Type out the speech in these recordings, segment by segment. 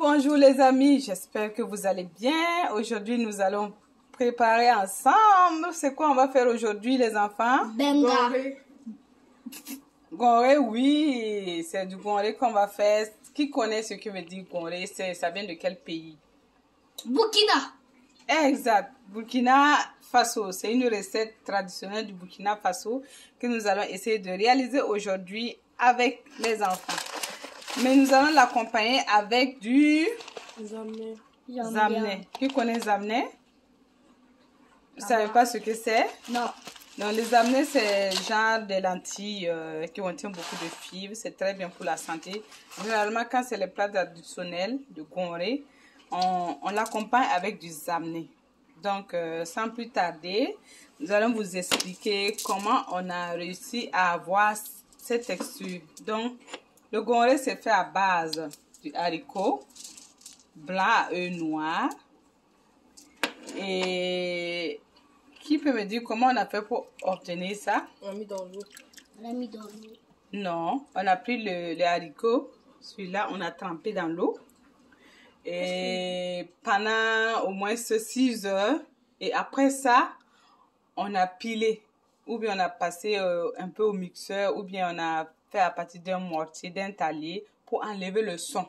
Bonjour les amis, j'espère que vous allez bien. Aujourd'hui, nous allons préparer ensemble. C'est quoi on va faire aujourd'hui les enfants? Benga. Goré, oui, c'est du goré qu'on va faire. Qui connaît ce que veut dire goré? Ça vient de quel pays? Burkina. Exact, Burkina Faso. C'est une recette traditionnelle du Burkina Faso que nous allons essayer de réaliser aujourd'hui avec les enfants. Mais nous allons l'accompagner avec du zamné. Qui connaît zamné? Vous ne savez pas ce que c'est? Non. Donc, les zamné, c'est genre des lentilles qui contiennent beaucoup de fibres. C'est très bien pour la santé. Généralement, quand c'est les plats traditionnels de Gorée, on l'accompagne avec du zamné. Donc, sans plus tarder, nous allons vous expliquer comment on a réussi à avoir cette texture. Donc, le goré, c'est fait à base du haricot blanc à œufs noirs. Et qui peut me dire comment on a fait pour obtenir ça? On l'a mis dans l'eau. On l'a mis dans l'eau. Non, on a pris le haricot. Celui-là, on a trempé dans l'eau. Et pendant au moins 6 heures. Et après ça, on a pilé. Ou bien on a passé un peu au mixeur. Ou bien on a fait à partir d'un mortier, d'un talier pour enlever le son.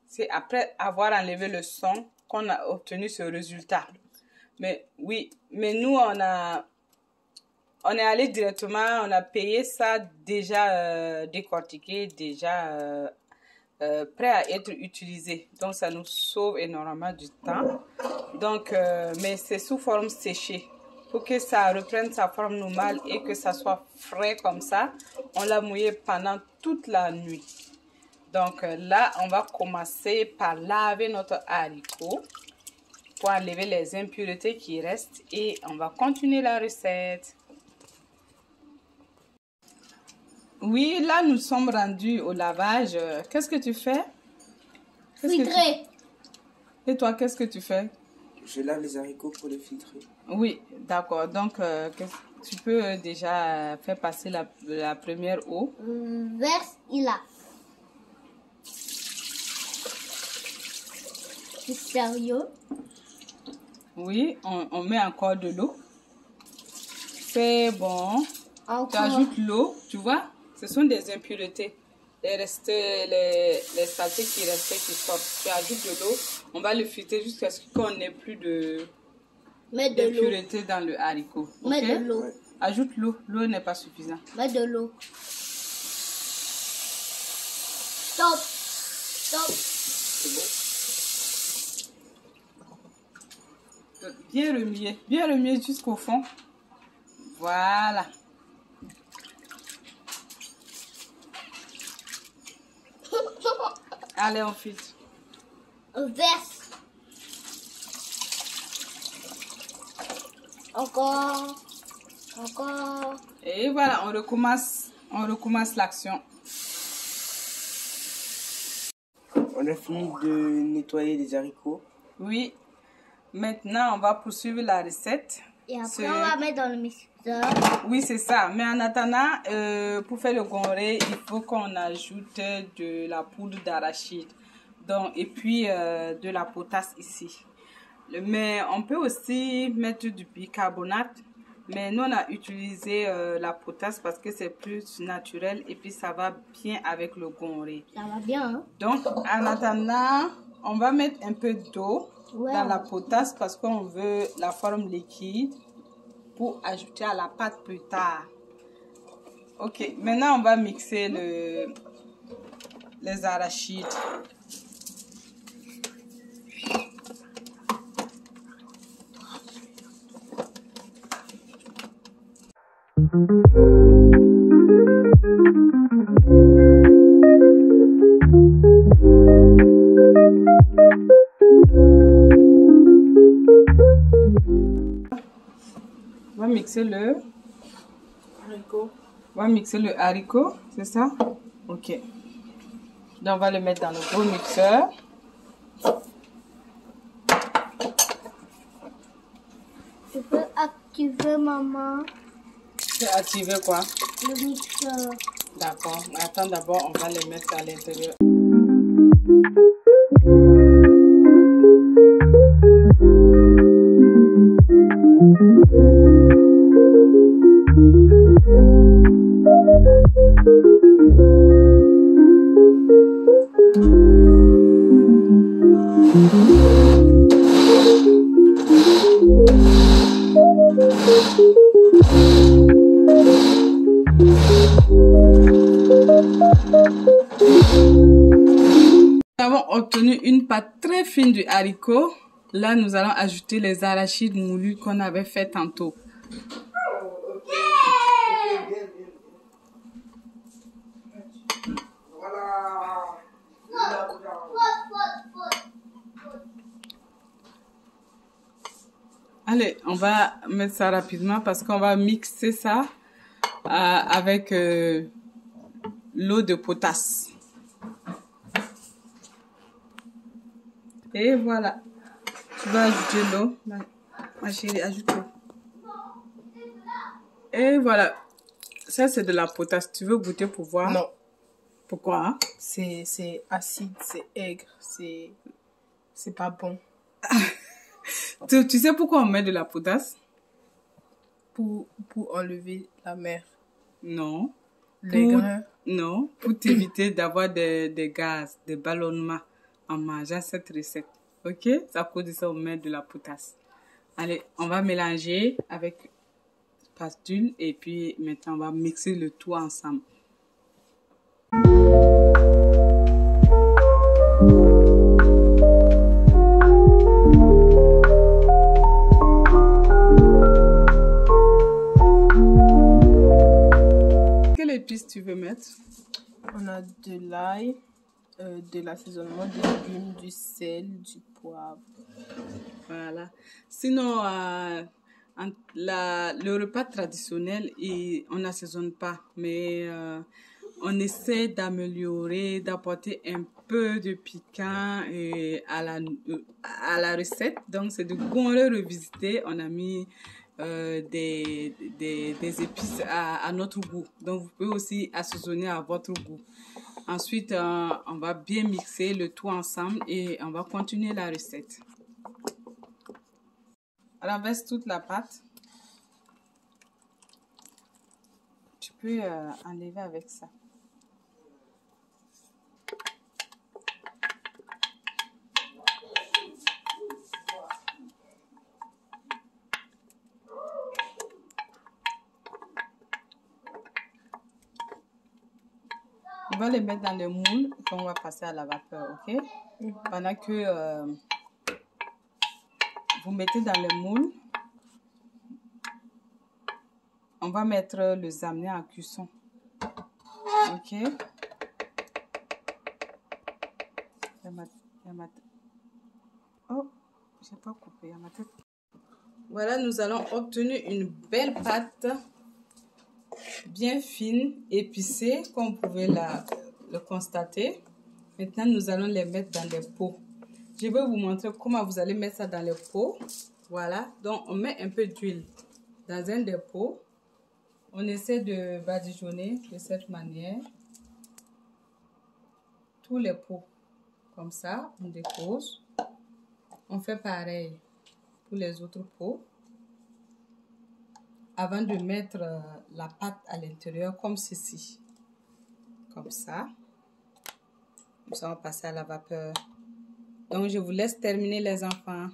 C'est après avoir enlevé le son qu'on a obtenu ce résultat. Mais oui, mais nous on est allé directement, on a payé ça déjà décortiqué, déjà prêt à être utilisé. Donc ça nous sauve énormément du temps. Donc, mais c'est sous forme séchée. Pour que ça reprenne sa forme normale et que ça soit frais comme ça, on l'a mouillé pendant toute la nuit. Donc là, on va commencer par laver notre haricot pour enlever les impuretés qui restent et on va continuer la recette. Oui, là, nous sommes rendus au lavage. Qu'est-ce que tu fais? Filtrer. Et toi, qu'est-ce que tu fais? Je lave les haricots pour les filtrer. Oui, d'accord. Donc, tu peux déjà faire passer la première eau. Verse, il a. C'est sérieux? Oui, on met encore de l'eau. C'est bon. Encore. Tu ajoutes l'eau, tu vois? Ce sont des impuretés. Les saletés qui restaient, qui sortent. Tu ajoutes de l'eau. On va le filtrer jusqu'à ce qu'on n'ait plus d'impuretés dans le haricot. Mets Okay? de l'eau. Ajoute l'eau. L'eau n'est pas suffisante. Mets de l'eau. Stop. Stop. C'est bon. Bien remuer jusqu'au fond. Voilà. Allez, on filtre. Verse. Encore. Encore. Et voilà, on recommence l'action. On a fini de nettoyer les haricots. Oui. Maintenant, on va poursuivre la recette. Et après, on va mettre dans le mixeur. Oui, c'est ça. Mais en attendant, pour faire le goré, il faut qu'on ajoute de la poudre d'arachide. Donc, et puis de la potasse ici. Mais on peut aussi mettre du bicarbonate. Mais nous, on a utilisé la potasse parce que c'est plus naturel et puis ça va bien avec le goré. Ça va bien, hein? Donc, en attendant, on va mettre un peu d'eau dans la potasse parce qu'on veut la forme liquide pour ajouter à la pâte plus tard. Ok, maintenant on va mixer les arachides. On va mixer le haricot. On va mixer le haricot, c'est ça? Ok. Donc on va le mettre dans le gros mixeur. Tu peux activer, maman, Tu as activé quoi? le mixeur. D'accord. Attends, d'abord, on va les mettre à l'intérieur. obtenu une pâte très fine du haricot. Là, nous allons ajouter les arachides moulus qu'on avait fait tantôt. Allez, on va mettre ça rapidement parce qu'on va mixer ça avec l'eau de potasse. Et voilà. Tu vas ajouter l'eau. Ma chérie, ajoute l'eau. Et voilà. Ça, c'est de la potasse. Tu veux goûter pour voir? Non. Pourquoi? Hein? C'est acide, c'est aigre, c'est pas bon. Tu sais pourquoi on met de la potasse? Pour enlever la mer. Non. Les grains. Non, pour t'éviter d'avoir des gaz, des ballonnements en mangeant cette recette. Ok? C'est à cause de ça on met de la potasse. Allez, on va mélanger avec spatule et puis maintenant on va mixer le tout ensemble. Quelle épice tu veux mettre? On a de l'ail, de l'assaisonnement, des légumes, du sel, du poivre. Voilà. Sinon, le repas traditionnel, on n'assaisonne pas, mais on essaie d'améliorer, d'apporter un peu de piquant à la recette. Donc, c'est de goût, on l'a revisité. On a mis des épices à notre goût. Donc, vous pouvez aussi assaisonner à votre goût. Ensuite, on va bien mixer le tout ensemble et on va continuer la recette. Renverse toute la pâte. Tu peux enlever avec ça. On va les mettre dans le moule qu'on va passer à la vapeur, ok? Pendant que vous mettez dans le moule, on va mettre les amener en cuisson, ok? Oh, j'ai pas coupé, il y a ma tête. Voilà, nous allons obtenir une belle pâte bien fine, épicée, comme vous pouvez le constater. Maintenant, nous allons les mettre dans les pots. Je vais vous montrer comment vous allez mettre ça dans les pots. Voilà, donc on met un peu d'huile dans un des pots. On essaie de badigeonner de cette manière tous les pots. Comme ça, on dépose. On fait pareil pour les autres pots. Avant de mettre la pâte à l'intérieur comme ceci. Comme ça. Comme ça, on va passer à la vapeur. Donc, je vous laisse terminer les enfants.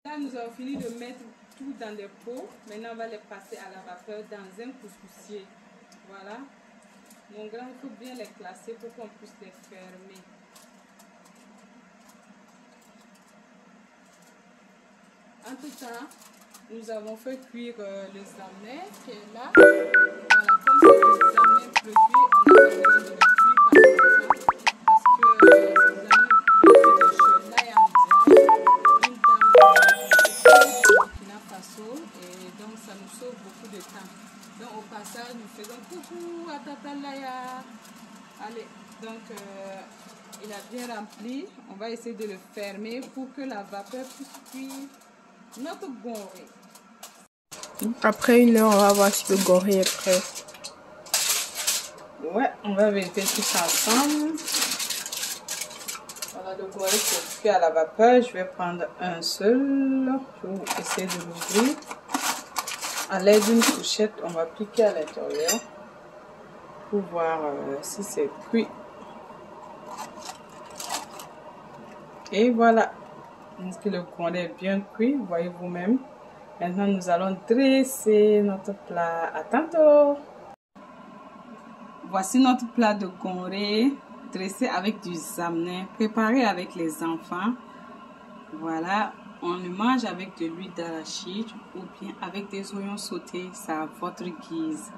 Là, nous avons fini de mettre tout dans les pots. Maintenant, on va les passer à la vapeur dans un couscoussier. Voilà. Mon grand, il faut bien les classer pour qu'on puisse les fermer. En tout temps, nous avons fait cuire le zamet qui est là. Voilà, comme c'est le zamet produit, on a besoin de le cuire par exemple, parce que ce zamet produit de chez Nayamdia, une dame de Burkina Faso, et donc ça nous sauve beaucoup de temps. Donc au passage, nous faisons coucou à Tata Laya. Allez, donc il a bien rempli. On va essayer de le fermer pour que la vapeur puisse cuire notre gorée. Après 1 heure, on va voir si le gorée est prêt. Ouais, on va vérifier tout ça ensemble. Voilà, le gorée c'est cuit à la vapeur. Je vais prendre un seul. Je vais essayer de l'ouvrir. À l'aide d'une fourchette, on va piquer à l'intérieur pour voir si c'est cuit. Et voilà. que le condé est bien cuit, voyez vous-même. Maintenant, nous allons dresser notre plat. À tantôt! Voici notre plat de condé dressé avec du zamenin, préparé avec les enfants. Voilà, on le mange avec de l'huile d'arachide ou bien avec des oignons sautés, c'est à votre guise.